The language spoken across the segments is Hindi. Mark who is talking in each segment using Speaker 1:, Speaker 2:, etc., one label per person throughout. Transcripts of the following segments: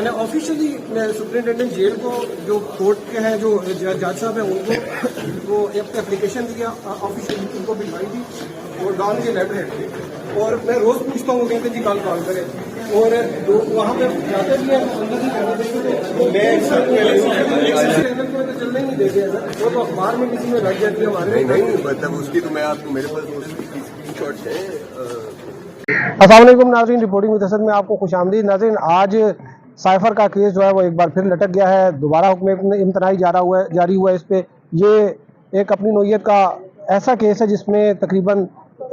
Speaker 1: मैंने ऑफिशियली सुप्रिंटेंडेंट जेल को जो कोर्ट के हैं जो जज साहब हैं उनको वो एक एप्लीकेशन दिया ऑफिशियली उनको भिजवाई थी और डाल के लेटर हेड और मैं रोज पूछता हूँ कहते जी कल कॉल करें और वहाँ पे जाते भी हैं अंदर ही चलने ही नहीं देते वो तो अखबार में किसी में लग जाती है हमारे
Speaker 2: नहीं मतलब उसकी तो मैं आपको मेरे पास उसकी स्क्रीनशॉट्स है।
Speaker 1: अस्सलाम वालेकुम नाज़रीन, रिपोर्टिंग विद असद में आपको खुशामदीद। नाज़रीन, आज साइफर का केस जो है वो एक बार फिर लटक गया है। दोबारा हुक्म इम्तनाई जारी हुआ है इस पे। ये एक अपनी नौयत का ऐसा केस है जिसमें तकरीबन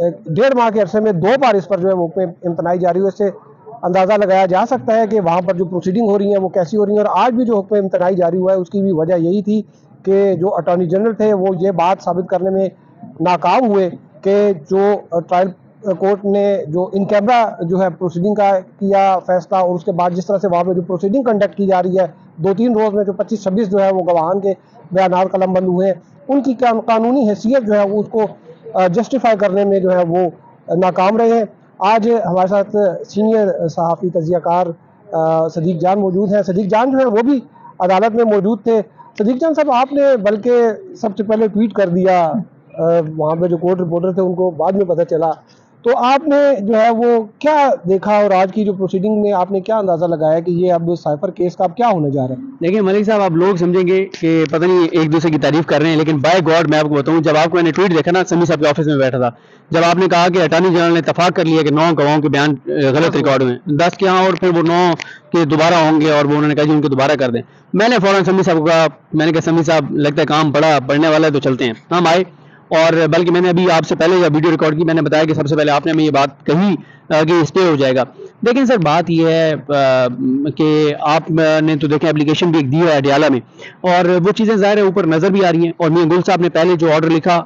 Speaker 1: 1.5 माह के अरसे में 2 बार इस पर जो है वो हुक्म इम्तनाई जारी हुआ। इससे अंदाज़ा लगाया जा सकता है कि वहाँ पर जो प्रोसीडिंग हो रही है वो कैसी हो रही है। और आज भी जो हुक्म इम्तनाई जारी हुआ है उसकी भी वजह यही थी कि जो अटॉर्नी जनरल थे वो ये बात साबित करने में नाकाम हुए कि जो ट्रायल कोर्ट ने जो इन कैमरा जो है प्रोसीडिंग का किया फैसला और उसके बाद जिस तरह से वहाँ पे जो प्रोसीडिंग कंडक्ट की जा रही है 2-3 रोज़ में जो 25-26 जो है वो गवाहान के बयानात कलमबंद हुए हैं, उनकी कानूनी हैसियत जो है वो उसको जस्टिफाई करने में जो है वो नाकाम रहे हैं। आज हमारे साथ सीनियर सहाफ़ी तजियाकार सदीक जान मौजूद हैं। सदीक जान जो है वो भी अदालत में मौजूद थे। सदीक जान साहब, आपने बल्कि सबसे पहले ट्वीट कर दिया, वहाँ पे जो कोर्ट रिपोर्टर थे उनको बाद में पता चला, तो आपने जो है वो क्या देखा और आज की जो प्रोसीडिंग में आपने क्या अंदाजा लगाया कि ये अब साइफर केस का अब क्या होने जा रहा है?
Speaker 3: देखिए मलिक साहब, आप लोग समझेंगे कि पता नहीं एक दूसरे की तारीफ कर रहे हैं, लेकिन बाय गॉड मैं आपको बताऊं, जब आपको मैंने ट्वीट देखा ना, समी साहब के ऑफिस में बैठा था, जब आपने कहा कि अटॉर्नी जनरल ने इत्तफाक कर लिया कि 9 गवाहों के बयान गलत रिकॉर्ड हुए, 10 के यहाँ और फिर वो 9 के दोबारा होंगे और वो उन्होंने कहा जी उनको दोबारा कर दें। मैंने फौरन समी साहब को कहा, मैंने कहा समी साहब लगता है काम बढ़ने वाला है तो चलते हैं। हम आए और बल्कि मैंने अभी आपसे पहले जब वीडियो रिकॉर्ड की मैंने बताया कि सबसे पहले आपने हमें ये बात कही कि स्टे हो जाएगा। लेकिन सर बात ये है कि आपने तो देखें एप्लीकेशन भी एक दी है अडियाला में और वो चीज़ें ज़ाहिर है ऊपर नज़र भी आ रही हैं। और मियां गुल साहब ने पहले जो ऑर्डर लिखा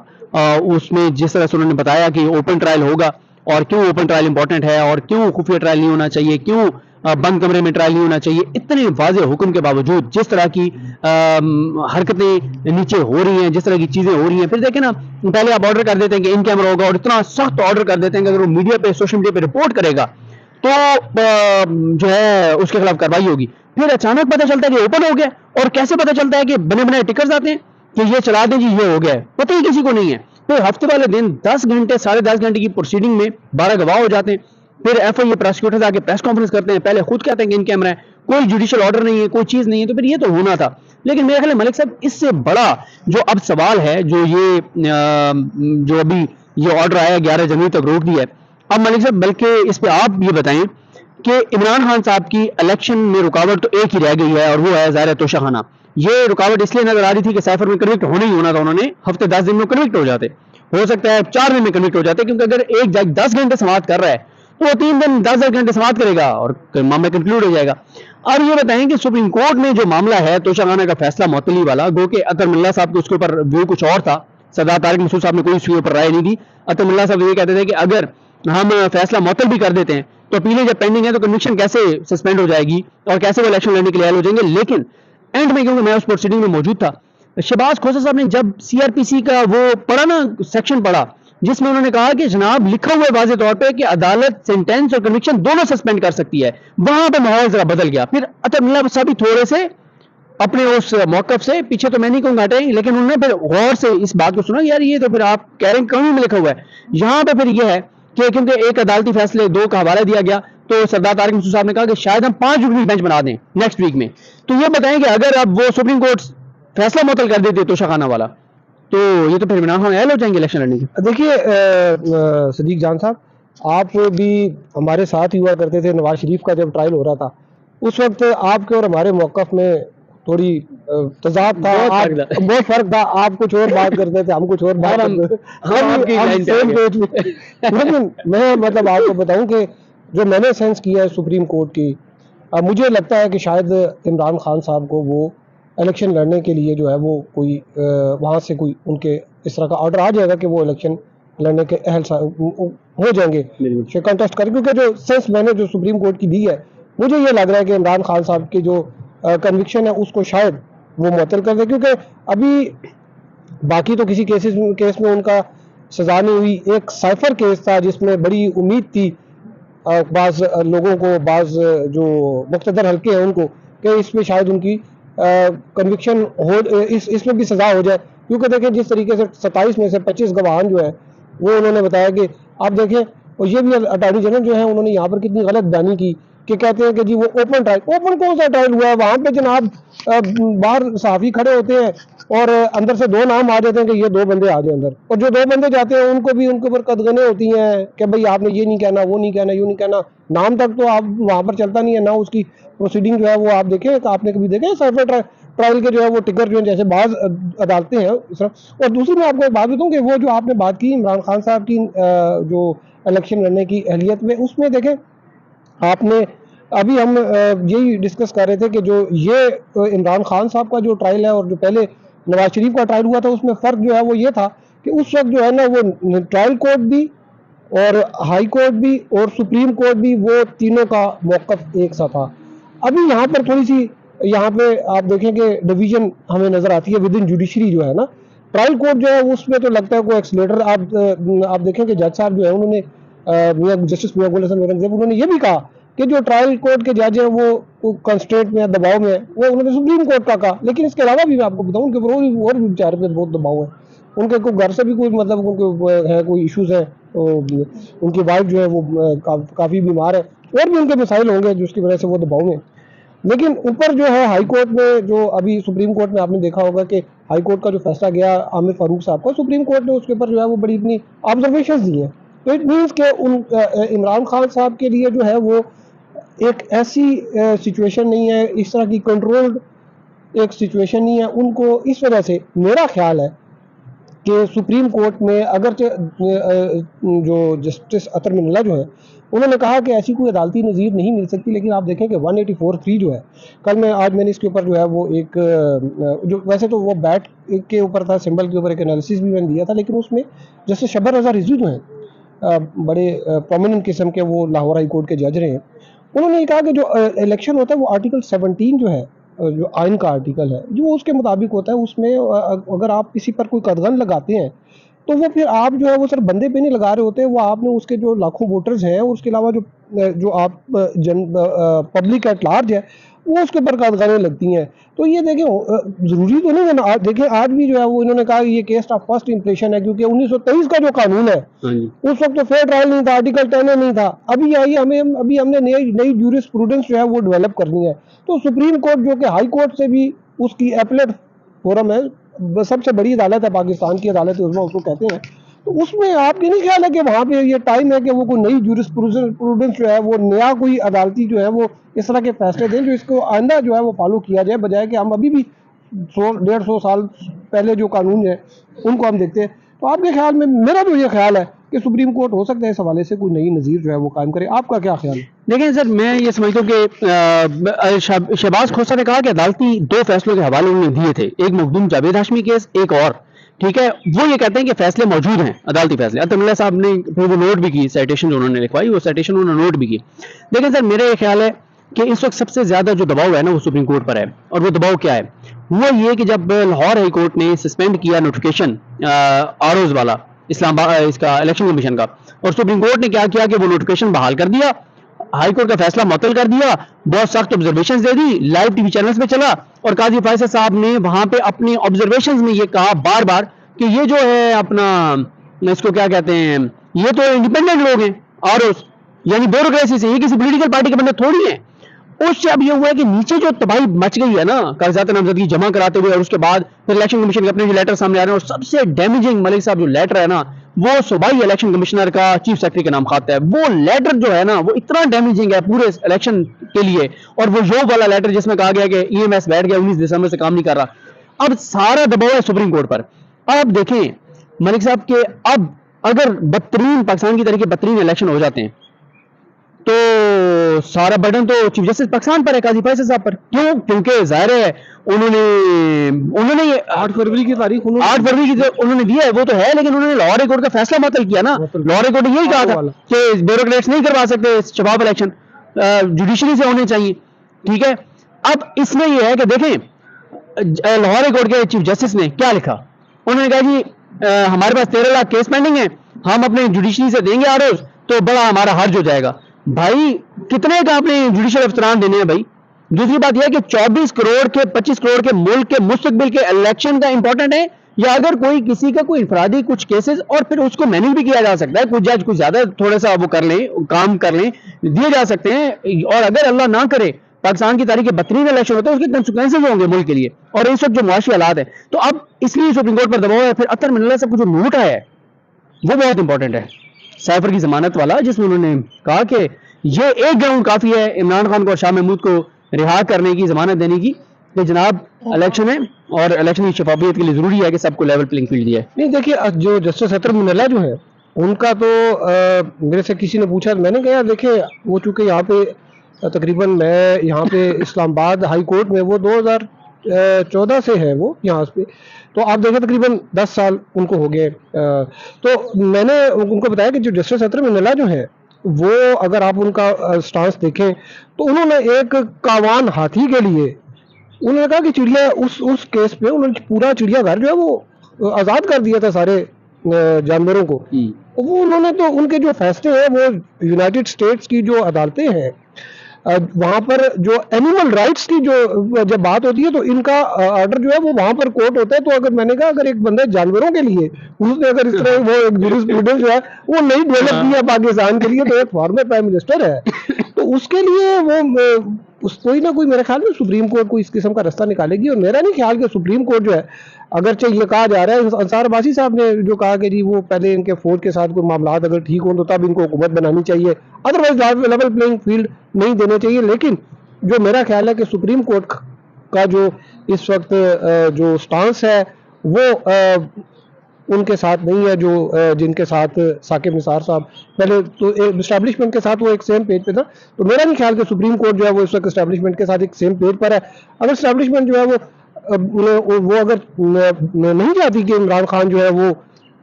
Speaker 3: उसमें जिस तरह से उन्होंने बताया कि ओपन ट्रायल होगा और क्यों ओपन ट्रायल इंपॉर्टेंट है और क्यों खुफिया ट्रायल नहीं होना चाहिए, क्यों बंद कमरे में ट्रायल नहीं होना चाहिए, इतने वाज़ेह हुक्म के बावजूद जिस तरह की हरकतें नीचे हो रही हैं, जिस तरह की चीज़ें हो रही हैं, फिर देखें ना पहले आप ऑर्डर कर देते हैं कि इन कैमरा होगा और इतना सख्त ऑर्डर कर देते हैं कि अगर वो मीडिया पे सोशल मीडिया पे रिपोर्ट करेगा तो जो है उसके खिलाफ कार्रवाई होगी। फिर अचानक पता चलता है कि ओपन हो गया। और कैसे पता चलता है कि बने बनाए टिकर्स आते हैं कि ये चला दें जी ये हो गया है, पता ही किसी को नहीं है। फिर हफ्ते वाले दिन 10 घंटे 10.5 घंटे की प्रोसीडिंग में 12 गवाह हो जाते हैं। फिर एफआईए प्रोसिक्यूटर्स आके प्रेस कॉन्फ्रेंस करते हैं, पहले खुद कहते हैं कि इन कैमरा है, कोई जुडिशियल ऑर्डर नहीं है, कोई चीज नहीं है, तो फिर ये तो होना था। लेकिन मेरे ख्याल में मलिक साहब इससे बड़ा जो अब सवाल है, जो अभी ये ऑर्डर आया 11 जनवरी तक रोक दिया है, अब मलिक साहब बल्कि इस पे आप ये बताएं कि इमरान खान साहब की इलेक्शन में रुकावट तो एक ही रह गई है और वो है ज़ाहिर तोशाखाना। ये रुकावट इसलिए नजर आ रही थी कि साइफर में कन्विक्ट होना ही होना था, उन्होंने हफ्ते 10 दिन में कन्विक्ट हो जाते, हो सकता है 4 दिन में कन्विक्ट हो जाते, क्योंकि अगर एक जज 10 घंटे समाप्त कर रहा है तो वो 3 दिन 10 घंटे समाप्त करेगा और मामला कंक्लूड हो जाएगा। और ये बताएं कि सुप्रीम कोर्ट में जो मामला है तोशाखाना का फैसला मुअत्तली वाला, गो के अतर मुल्ला साहब के उसके ऊपर व्यू कुछ और था, सरदार तारिक मसूद साहब ने कोई उसके ऊपर राय नहीं दी। अतर मुल्ला साहब ये कहते थे कि अगर हम फैसला मुअत्तल भी कर देते हैं तो अपीलें जब पेंडिंग है तो कन्विक्शन कैसे सस्पेंड हो जाएगी और कैसे वो इलेक्शन लड़ने के लिए हो जाएंगे। लेकिन एंड में, क्योंकि मैं उस प्रोसीडिंग में मौजूद था, शहबाज खोसा साहब ने जब सीआरपीसी का वो पढ़ा ना, सेक्शन पढ़ा जिसमें उन्होंने कहा कि जनाब लिखा हुआ है वाज़ेह तौर पे कि अदालत सेंटेंस और कन्विक्शन दोनों सस्पेंड कर सकती है, वहां पे माहौल जरा बदल गया। फिर अतर मुल्ला साहब भी थोड़े से अपने उस मौकफ से पीछे तो मैं नहीं कहूंगा हटे, लेकिन उन्होंने फिर गौर से इस बात को सुना, यार ये तो फिर आप कह रहे हैं कानून में लिखा हुआ है। यहाँ पे फिर यह है कि क्योंकि एक अदालती फैसले 2 का हवाला दिया गया तो सरदार तारिक मसूद साहब ने कहा कि शायद हम 5 जुडिशल बेंच बना दें नेक्स्ट वीक में। तो ये बताएं कि अगर अब वो सुप्रीम कोर्ट फैसला मुअत्तल कर देते तोशाखाना वाला तो ये तो फिर इमरान खान एल हो जाएंगे इलेक्शन लड़ने की।
Speaker 1: देखिए सदीक जान साहब, आप भी हमारे साथ ही हुआ करते थे नवाज शरीफ का जब ट्रायल हो रहा था, उस वक्त आपके और हमारे मौकफ में थोड़ी तजाद था, बहुत फर्क था। आप कुछ और बात करते थे, हम कुछ और बात करते थे। लेकिन मैं मतलब आपको बताऊं कि जो मैंने सेंस किया है सुप्रीम कोर्ट की, मुझे लगता है कि शायद इमरान खान साहब को वो इलेक्शन लड़ने के लिए जो है वो कोई वहाँ से कोई उनके इस तरह का ऑर्डर आ जाएगा कि वो इलेक्शन लड़ने के अहल हो जाएंगे कंटेस्ट कर। क्योंकि जो सेंस मैंने जो सुप्रीम कोर्ट की दी है, मुझे ये लग रहा है कि इमरान खान साहब की जो कन्विक्शन है उसको शायद वो मुअत्तल कर दे, क्योंकि अभी बाकी तो किसी केस में उनका सजा नहीं हुई। एक साइफर केस था जिसमें बड़ी उम्मीद थी बाज़ लोगों को, बाज़ जो मुक़्तदर हल्के हैं उनको, कि इसमें शायद उनकी कन्विक्शन हो, इसमें भी सज़ा हो जाए। क्योंकि देखें जिस तरीके से 27 में से 25 गवाहान जो है वो उन्होंने बताया कि आप देखें, और ये भी अटॉर्नी जनरल जो है उन्होंने यहाँ पर कितनी गलत बयानी की कि कहते हैं कि जी वो ओपन ट्रायल, ओपन कौन सा ट्रायल हुआ है? वहाँ पे जनाब बाहर सहाफ़ी खड़े होते हैं और अंदर से 2 नाम आ जाते हैं कि ये 2 बंदे आ जाए अंदर, और जो 2 बंदे जाते हैं उनको भी उनके ऊपर कदगने होती हैं कि भाई आपने ये नहीं कहना, वो नहीं कहना, यूँ नहीं कहना। नाम तक तो आप वहाँ पर चलता नहीं है, ना उसकी प्रोसीडिंग जो है वो आप देखें, आपने कभी देखे साइफर ट्रायल के जो है वो टिकर जो है जैसे बाज़ अदालतें हैं इस तरह। और दूसरी मैं आपको एक बात बताऊँ कि वो जो आपने बात की इमरान खान साहब की जो इलेक्शन लड़ने की अहलियत में, उसमें देखें आपने अभी हम यही डिस्कस कर रहे थे कि जो ये इमरान खान साहब का जो ट्रायल है और जो पहले नवाज शरीफ का ट्रायल हुआ था, उसमें फ़र्क जो है वो ये था कि उस वक्त जो है ना वो ट्रायल कोर्ट भी और हाई कोर्ट भी और सुप्रीम कोर्ट भी, वो तीनों का मौक़िफ़ एक सा था। अभी यहाँ पर थोड़ी सी, यहाँ पे आप देखें कि डिवीज़न हमें नज़र आती है विद इन जुडिशरी जो है ना। ट्रायल कोर्ट जो है उसमें तो लगता है कोई एक्सलेटर, आप देखें कि जज साहब जो है उन्होंने जस्टिस मियां गुल हसन औरंगजेब, उन्होंने ये भी कहा कि जो ट्रायल कोर्ट के जज हैं वो कंस्ट्रेंट में या दबाव में है, वो उन्होंने सुप्रीम कोर्ट का कहा। लेकिन इसके अलावा भी मैं आपको बताऊं उनके ऊपर और भी बेचारे पे बहुत दबाव है। उनके कोई घर से भी कोई मतलब उनके है कोई इश्यूज है, उनकी वाइफ जो है वो काफ़ी बीमार है, और भी उनके मसाइल होंगे जिसकी वजह से वो दबाव में। लेकिन ऊपर जो है हाई कोर्ट में, जो अभी सुप्रीम कोर्ट में आपने देखा होगा कि हाई कोर्ट का जो फैसला गया आमिर फारूक साहब का, सुप्रीम कोर्ट ने उसके ऊपर जो है वो बड़ी इतनी ऑब्जर्वेशन दी है। तो इट मीन्स के उन इमरान खान साहब के लिए जो है वो एक ऐसी सिचुएशन नहीं है, इस तरह की कंट्रोल्ड एक सिचुएशन नहीं है उनको। इस वजह से मेरा ख्याल है कि सुप्रीम कोर्ट में अगर जो जस्टिस अतर मिनल्ला जो है उन्होंने कहा कि ऐसी कोई अदालती नज़ीर नहीं मिल सकती, लेकिन आप देखें कि 184(3) जो है, कल आज मैंने इसके ऊपर जो है वो एक जो वैसे तो वो बैट के ऊपर था, सिंबल के ऊपर एक एनालिसिस भी मैंने दिया था, लेकिन उसमें जैसे शबर रज़ा रिजवी जो हैं बड़े प्रोमिनेंट किस्म के, वो लाहौर हाई कोर्ट के जज रहे हैं, उन्होंने ये कहा कि जो इलेक्शन होता है वो आर्टिकल 17 जो है, जो आइन का आर्टिकल है, जो उसके मुताबिक होता है, उसमें अगर आप किसी पर कोई कदगन लगाते हैं तो वो फिर आप जो है वो सिर्फ बंदे पे नहीं लगा रहे होते, वो आपने उसके जो लाखों वोटर्स हैं और उसके अलावा जो आप पब्लिक एट लार्ज है वो उसके ऊपर कदगनें लगती हैं। तो ये देखें ज़रूरी तो नहीं है ना। देखें आज भी जो है वो इन्होंने कहा ये केस ऑफ फर्स्ट इंप्रेशन है, क्योंकि 1923 का जो कानून है उस वक्त तो फेयर ट्रायल नहीं था, आर्टिकल 10 नहीं था। अभी आई हमने नई जूरिस्प्रूडेंस जो है वो डेवलप करनी है। तो सुप्रीम कोर्ट जो कि हाई कोर्ट से भी उसकी एपलेट फोरम है, सबसे बड़ी अदालत है पाकिस्तान की, अदालत उज़्मा उसको कहते हैं, तो उसमें आपके नहीं ख्याल है कि वहाँ पे ये टाइम है कि वो कोई नई जूरिस्प्रूडेंस जो है वो नया कोई अदालती जो है वो इस तरह के फैसले दें जो इसको आइंदा जो है वो फॉलो किया जाए, बजाय कि हम अभी भी 100-150 साल पहले जो कानून है उनको हम देखते हैं। तो आपके ख्याल में, मेरा तो ये ख्याल है कि सुप्रीम कोर्ट हो सकता है इस हवाले से कोई नई नज़ीर जो है वो कायम करे। आपका क्या ख्याल है?
Speaker 3: देखिए सर, मैं ये समझता हूँ कि शहबाज खोसा ने कहा कि अदालती 2 फैसलों के हवाले उन्होंने दिए थे, एक मखदूम जावेद हाशमी केस, एक और, ठीक है, वो ये कहते हैं कि फैसले मौजूद हैं, अदालती फैसले। अतर मिल्ला साहब ने फिर वो नोट भी की, साइटेशन जो उन्होंने लिखवाई वो साइटेशन उन्होंने नोट भी की। लेकिन सर मेरा ये ख्याल है कि इस वक्त सबसे ज्यादा जो दबाव है ना वो सुप्रीम कोर्ट पर है। और वो दबाव क्या है? वो ये कि जब लाहौर हाई कोर्ट ने सस्पेंड किया नोटिफिकेशन आरओज वाला इस्लामाबाद इसका इलेक्शन कमीशन का, और सुप्रीम कोर्ट ने क्या किया कि वो नोटिफिकेशन बहाल कर दिया, हाई कोर्ट का फैसला मुअत्तल कर दिया, बहुत सख्त ऑब्जर्वेशंस दे दी, लाइव टीवी चैनल्स पे चला, और काजी फैसल साहब ने वहां पे अपने ऑब्जर्वेशंस में ये कहा बार बार कि ये जो है अपना, इसको क्या कहते हैं, ये तो इंडिपेंडेंट लोग हैं, और यानी ब्यूरोक्रेसी से, ये किसी पॉलिटिकल पार्टी के बंदे थोड़ी हैं। उससे अब ये हुआ है कि नीचे जो तबाही मच गई है ना कागजात नामजदगी जमा कराते हुए, और उसके बाद फिर इलेक्शन कमीशन के अपने जो लेटर सामने आ रहे हैं, और सबसे डैमेजिंग मलिक साहब जो लेटर है ना, वो सूबाई इलेक्शन कमिश्नर का चीफ सेक्रेटरी के नाम खाता है। वो लेटर जो है ना वो इतना डैमेजिंग है पूरे इलेक्शन के लिए, और वो जो वाला लेटर जिसमें कहा गया कि ईएमएस बैठ गया, 19 दिसंबर से काम नहीं कर रहा। अब सारा दबाव है सुप्रीम कोर्ट पर। अब देखें मलिक साहब के, अब अगर बदतरीन पाकिस्तान की तरीके बदतरीन इलेक्शन हो जाते हैं तो सारा बर्डन तो चीफ जस्टिस पाकिस्तान पर है, काजी फैसल साहब पर। क्यों? क्योंकि जाहिर है उन्होंने ये
Speaker 1: 8 फरवरी की तारीख
Speaker 3: 8 फरवरी की उन्होंने दिया है, वो तो है, लेकिन उन्होंने लाहौर हाई कोर्ट का फैसला मुअत्तल किया ना। लाहौर हाई कोर्ट ने यही कहा था कि ब्यूरोक्रेट्स नहीं करवा सकते शफाफ इलेक्शन, जुडिशरी से होने चाहिए, ठीक है। अब इसमें यह है कि देखें लाहौर हाई कोर्ट के चीफ जस्टिस ने क्या लिखा। उन्होंने कहा जी हमारे पास 13 लाख केस पेंडिंग है, हम अपने जुडिशरी से देंगे आरोज तो बड़ा हमारा हर्ज हो जाएगा। भाई कितने का आपने जुडिशियल अफसरान देने हैं भाई। दूसरी बात यह है कि 24 करोड़ के 25 करोड़ के मुल्क के मुस्तकबिल के इलेक्शन का इंपॉर्टेंट है, या अगर कोई किसी का कोई इंफरादी कुछ केसेस, और फिर उसको मैनेज भी किया जा सकता है, कुछ जज कुछ ज्यादा थोड़ा सा वो कर लें, काम कर लें, दिए जा सकते हैं। और अगर अल्लाह ना करे पाकिस्तान की तारीख के 32 इलेक्शन होते हैं, उसके कंसिक्वेंसेज होंगे मुल्क के लिए, और इस वक्त जो मुआशी हालात है, तो अब इसलिए सुप्रीम कोर्ट पर दबाव है। फिर अतर मिनल्ला साहब को जो नोट आया है वो बहुत इंपॉर्टेंट है, साइफर की जमानत वाला, जिसमें उन्होंने कहा कि ये एक ग्राउंड काफी है इमरान खान को और शाह महमूद को रिहा करने की, जमानत देने की, कि जनाब इलेक्शन है और इलेक्शन की शफाफियत के लिए जरूरी है कि सबको लेवल प्लेइंग फील्ड दिया है।
Speaker 1: नहीं देखिए, जो जस्टिस अतर मिनल्ला जो है उनका तो मेरे से किसी ने पूछा, मैंने कहा देखिए वो चूंकि यहाँ पे तकरीबन मैं यहाँ पे इस्लामाबाद हाई कोर्ट में वो 2014 से है वो यहाँ पे, तो आप देखें तकरीबन 10 साल उनको हो गए। तो मैंने उनको बताया कि जो जस्टिस अतर मिनल्ला जो है वो, अगर आप उनका स्टांस देखें तो उन्होंने एक कावान हाथी के लिए उन्होंने कहा कि चिड़िया उस केस पे उन्होंने पूरा चिड़ियाघर जो है वो आज़ाद कर दिया था सारे जानवरों को। वो उन्होंने तो उनके जो फैसले हैं वो यूनाइटेड स्टेट्स की जो अदालतें हैं वहाँ पर जो एनिमल राइट्स की जो जब बात होती है तो इनका ऑर्डर जो है वो वहाँ पर कोर्ट होता है। तो अगर मैंने कहा अगर एक बंदा जानवरों के लिए उसने अगर इस तरह वो एक जूरिस्प्रूडेंस जो है वो नहीं डेवलप किया पाकिस्तान के लिए, तो एक फॉर्मर प्राइम मिनिस्टर है तो उसके लिए वो उस कोई ना कोई मेरे ख्याल में सुप्रीम कोर्ट को इस किस्म का रास्ता निकालेगी। और मेरा नहीं ख्याल कि सुप्रीम कोर्ट जो है, अगरचे ये कहा जा रहा है, अंसार अब्बासी साहब ने जो कहा कि जी वो पहले इनके फौज के साथ कोई मामला अगर ठीक हो तो तब इनको हुकूमत बनानी चाहिए, अदरवाइज लेवल प्लेइंग फील्ड नहीं देने चाहिए। लेकिन जो मेरा ख्याल है कि सुप्रीम कोर्ट का जो इस वक्त जो स्टांस है वो उनके साथ नहीं है, जो जिनके साथ साकिब निसार साहब पहले तो एस्टैब्लिशमेंट के साथ वो एक सेम पेज पे था। तो मेरा नहीं ख्याल कि सुप्रीम कोर्ट जो है वो इस वक्त एस्टैब्लिशमेंट के साथ एक सेम पेज पर है। अगर एस्टैब्लिशमेंट जो है वो अगर नहीं चाहती कि इमरान खान जो है वो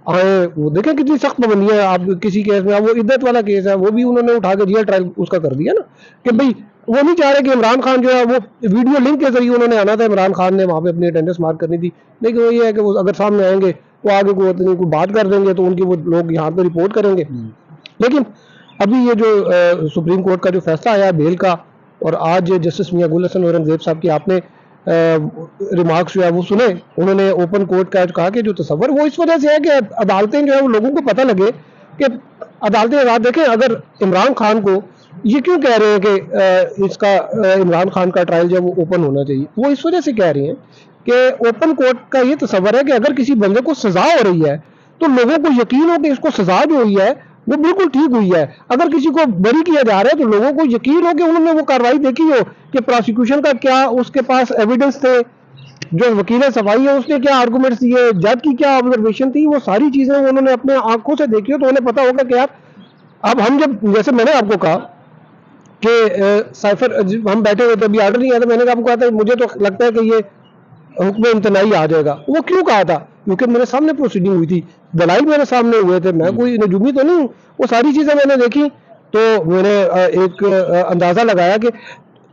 Speaker 1: आए, वो देखें कितनी सख्त पाबंदियां है। आप किसी केस में, वो इद्दत वाला केस है, वो भी उन्होंने उठा के रियल ट्रायल उसका कर दिया ना, कि भाई वो नहीं चाह रहे कि इमरान खान जो है वो वीडियो लिंक के जरिए उन्होंने आना था, इमरान खान ने वहाँ पे अपनी अटेंडेंस मार्क करनी थी। लेकिन वो ये है कि वो अगर सामने आएंगे वो आगे कोई बात कर देंगे तो उनकी वो लोग यहाँ पे रिपोर्ट करेंगे। लेकिन अभी ये जो सुप्रीम कोर्ट का जो फैसला आया बेल का, और आज जस्टिस मियां गुल हसन औरंगजेब साहब की आपने रिमार्क्स जो है वो सुने, उन्होंने ओपन कोर्ट का कहा कि जो तसव्वुर वो इस वजह से है कि अदालतें जो है वो लोगों को पता लगे कि अदालतें आजाद देखें। अगर इमरान खान को ये क्यों कह रहे हैं कि इसका इमरान खान का ट्रायल जो है वो ओपन होना चाहिए, वो इस वजह से कह रही हैं कि ओपन कोर्ट का ये तसव्वुर है कि अगर किसी बंदे को सजा हो रही है तो लोगों को यकीन हो कि इसको सजा जो हुई है वो बिल्कुल ठीक हुई है। अगर किसी को बरी किया जा रहा है तो लोगों को यकीन हो कि उन्होंने वो कार्रवाई देखी हो कि प्रोसिक्यूशन का क्या उसके पास एविडेंस थे, जो वकील सफाई है उसने क्या आर्गूमेंट्स दिए, जज की क्या ऑब्जर्वेशन थी, वो सारी चीजें उन्होंने अपने आंखों से देखी हो तो उन्हें पता होगा कि यार अब हम जब, जैसे मैंने आपको कहा कि साइफर हम बैठे हुए थे, अभी ऑर्डर नहीं आया था, मैंने आपको कहा था मुझे तो लगता है कि ये हुक्म इम्तनाई आ जाएगा। वो क्यों कहा था? क्योंकि मेरे सामने प्रोसीडिंग हुई थी, दलाइल मेरे सामने हुए थे, मैं कोई नजूमी तो नहीं हूँ। वो सारी चीजें मैंने देखी तो मैंने एक अंदाजा लगाया कि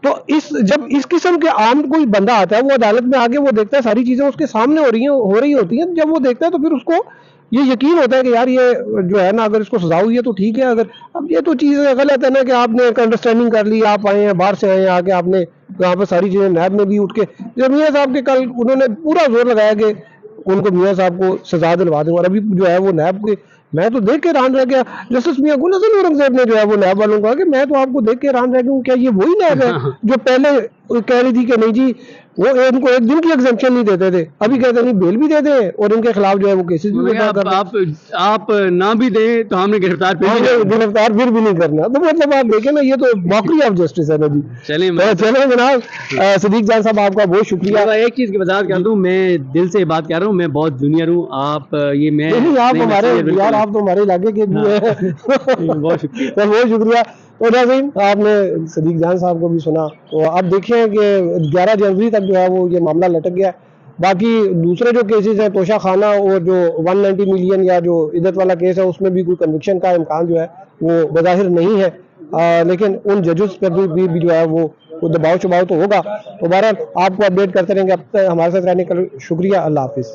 Speaker 1: तो जब इस किस्म के आम कोई बंदा आता है वो अदालत में आके वो देखता है सारी चीजें उसके सामने हो रही होती हैं, जब वो देखता है तो फिर उसको ये यकीन होता है कि यार ये जो है ना अगर इसको सजा हुई है तो ठीक है। अगर अब ये तो चीज़ गलत है ना कि आपने एक अंडरस्टैंडिंग कर ली, आप आए हैं बाहर से आए हैं, आके आपने यहाँ पे सारी चीज़ें नैब में भी उठ के, जब मियाँ साहब के कल उन्होंने पूरा जोर लगाया कि उनको मियाँ साहब को सजा दिलवा दें, और अभी जो है वो नैब के, मैं तो देख के हैरान रह गया। जस्टिस मियां गुल हसन औरंगजेब ने जो है वो नैब वालों को कहा कि मैं तो आपको देख के हैरान रह गया हूँ, क्या ये वही नैब है जो पहले कह रही थी कि नहीं जी वो इनको एक दिन की एग्जेम्पशन नहीं देते थे, अभी कहते नहीं बेल भी देते हैं और इनके खिलाफ जो है वो केसेस भी
Speaker 3: आप ना भी दें तो हमने गिरफ्तार
Speaker 1: फिर भी नहीं करना। तो मतलब आप देखें ना, ये तो मॉकरी ऑफ जस्टिस है ना जी। चलिए जनाब सदीक जान साहब आपका बहुत शुक्रिया।
Speaker 3: एक चीज की वजाहत कर दूं, मैं दिल से बात कर रहा हूँ, मैं बहुत जूनियर हूँ, आप ये मैं
Speaker 1: आप हमारे यार आप तो हमारे इलाके के भी है।
Speaker 3: बहुत शुक्रिया,
Speaker 1: बहुत शुक्रिया। तो नाज़रीन आपने सदीक जान साहब को भी सुना, तो आप देखें कि 11 जनवरी तक जो है वो ये मामला लटक गया। बाकी दूसरे जो केसेस हैं तोशा खाना और जो 190 मिलियन या जो इद्दत वाला केस है उसमें भी कोई कन्विक्शन का इम्कान जो है वो बज़ाहिर नहीं है, लेकिन उन जजेस पर भी जो है वो दबाव शबाव तो होगा। तो बहरहाल आपको अपडेट करते रहेंगे। अब तक हमारे साथ रहने का शुक्रिया। अल्लाह हाफिज़।